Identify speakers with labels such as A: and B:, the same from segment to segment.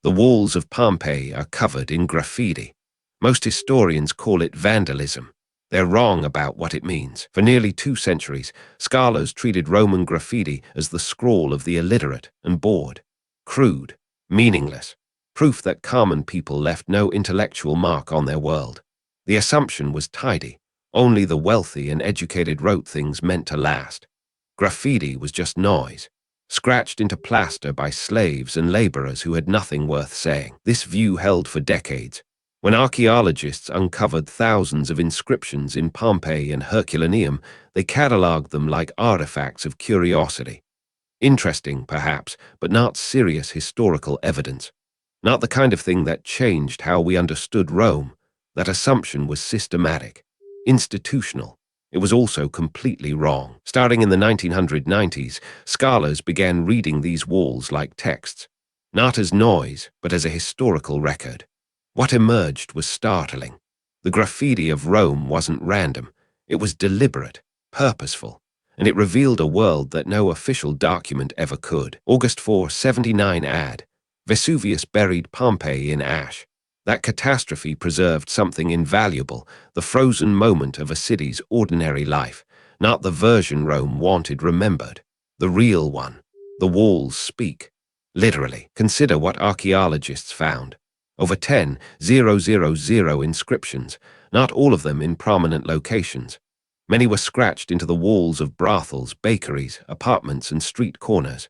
A: The walls of Pompeii are covered in graffiti. Most historians call it vandalism. They're wrong about what it means. For nearly 2 centuries, scholars treated Roman graffiti as the scrawl of the illiterate and bored, crude, meaningless, proof that common people left no intellectual mark on their world. The assumption was tidy. Only the wealthy and educated wrote things meant to last. Graffiti was just noise, scratched into plaster by slaves and laborers who had nothing worth saying. This view held for decades. When archaeologists uncovered thousands of inscriptions in Pompeii and Herculaneum, they catalogued them like artifacts of curiosity. Interesting, perhaps, but not serious historical evidence. Not the kind of thing that changed how we understood Rome. That assumption was systematic, institutional. It was also completely wrong. Starting in the 1990s, scholars began reading these walls like texts, not as noise, but as a historical record. What emerged was startling. The graffiti of Rome wasn't random. It was deliberate, purposeful, and it revealed a world that no official document ever could. August 4, 79 AD. Vesuvius buried Pompeii in ash. That catastrophe preserved something invaluable, the frozen moment of a city's ordinary life, not the version Rome wanted remembered, the real one. The walls speak. Literally, consider what archaeologists found. Over 10,000 inscriptions, not all of them in prominent locations. Many were scratched into the walls of brothels, bakeries, apartments, and street corners,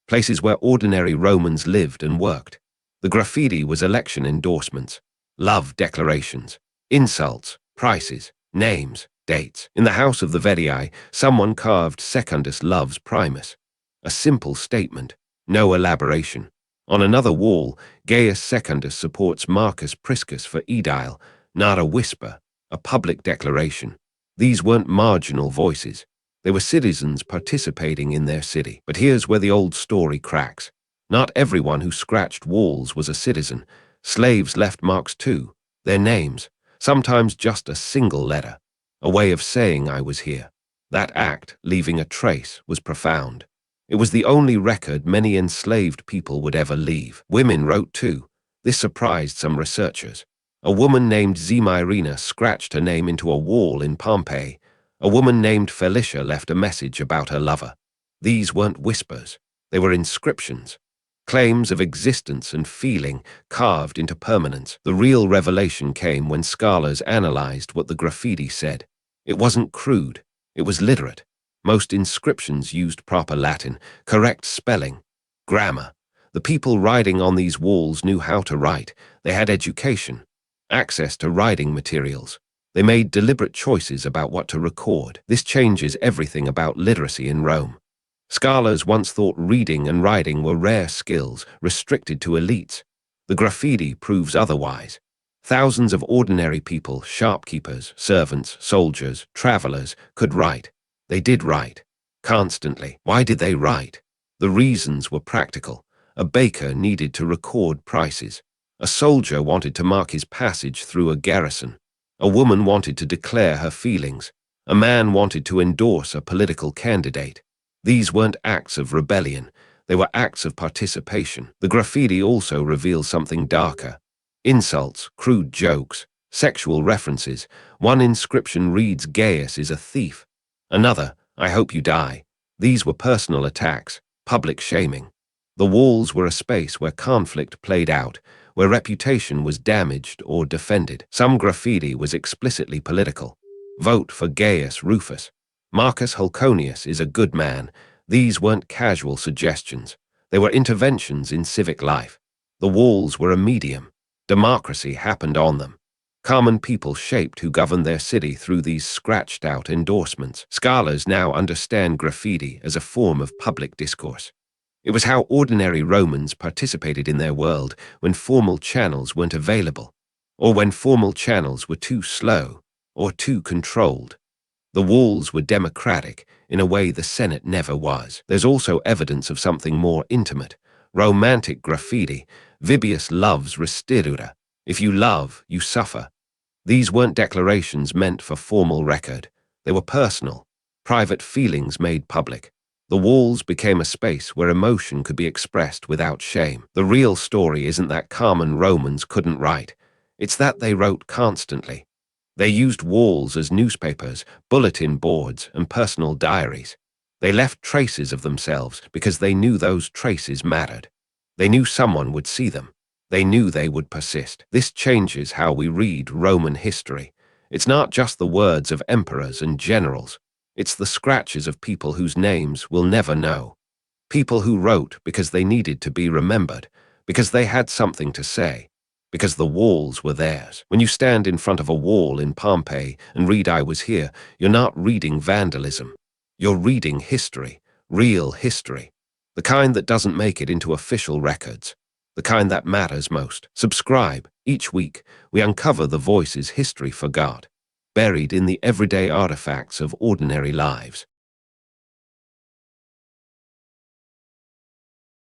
A: places where ordinary Romans lived and worked. The graffiti was election endorsements, love declarations, insults, prices, names, dates. In the house of the Vettii, someone carved Secundus loves Primus. A simple statement, no elaboration. On another wall, Gaius Secundus supports Marcus Priscus for Edile, not a whisper, a public declaration. These weren't marginal voices. They were citizens participating in their city. But here's where the old story cracks. Not everyone who scratched walls was a citizen. Slaves left marks too, their names, sometimes just a single letter, a way of saying I was here. That act, leaving a trace, was profound. It was the only record many enslaved people would ever leave. Women wrote too. This surprised some researchers. A woman named Zemyrina scratched her name into a wall in Pompeii. A woman named Felicia left a message about her lover. These weren't whispers. They were inscriptions. Claims of existence and feeling carved into permanence. The real revelation came when scholars analyzed what the graffiti said. It wasn't crude. It was literate. Most inscriptions used proper Latin, correct spelling, grammar. The people writing on these walls knew how to write. They had education, access to writing materials. They made deliberate choices about what to record. This changes everything about literacy in Rome. Scholars once thought reading and writing were rare skills, restricted to elites. The graffiti proves otherwise. Thousands of ordinary people, shopkeepers, servants, soldiers, travelers, could write. They did write. Constantly. Why did they write? The reasons were practical. A baker needed to record prices. A soldier wanted to mark his passage through a garrison. A woman wanted to declare her feelings. A man wanted to endorse a political candidate. These weren't acts of rebellion. They were acts of participation. The graffiti also reveals something darker. Insults, crude jokes, sexual references. One inscription reads, Gaius is a thief. Another, I hope you die. These were personal attacks, public shaming. The walls were a space where conflict played out, where reputation was damaged or defended. Some graffiti was explicitly political. Vote for Gaius Rufus. Marcus Hulconius is a good man. These weren't casual suggestions. They were interventions in civic life. The walls were a medium. Democracy happened on them. Common people shaped who governed their city through these scratched-out endorsements. Scholars now understand graffiti as a form of public discourse. It was how ordinary Romans participated in their world when formal channels weren't available, or when formal channels were too slow or too controlled. The walls were democratic in a way the Senate never was. There's also evidence of something more intimate. Romantic graffiti. Vibius loves restituta. If you love, you suffer. These weren't declarations meant for formal record. They were personal, private feelings made public. The walls became a space where emotion could be expressed without shame. The real story isn't that common Romans couldn't write. It's that they wrote constantly. They used walls as newspapers, bulletin boards, and personal diaries. They left traces of themselves because they knew those traces mattered. They knew someone would see them. They knew they would persist. This changes how we read Roman history. It's not just the words of emperors and generals. It's the scratches of people whose names we'll never know. People who wrote because they needed to be remembered, because they had something to say, because the walls were theirs. When you stand in front of a wall in Pompeii and read "I was here," you're not reading vandalism. You're reading history, real history, the kind that doesn't make it into official records, the kind that matters most. Subscribe. Each week, we uncover the voices history forgot, buried in the everyday artifacts of ordinary lives.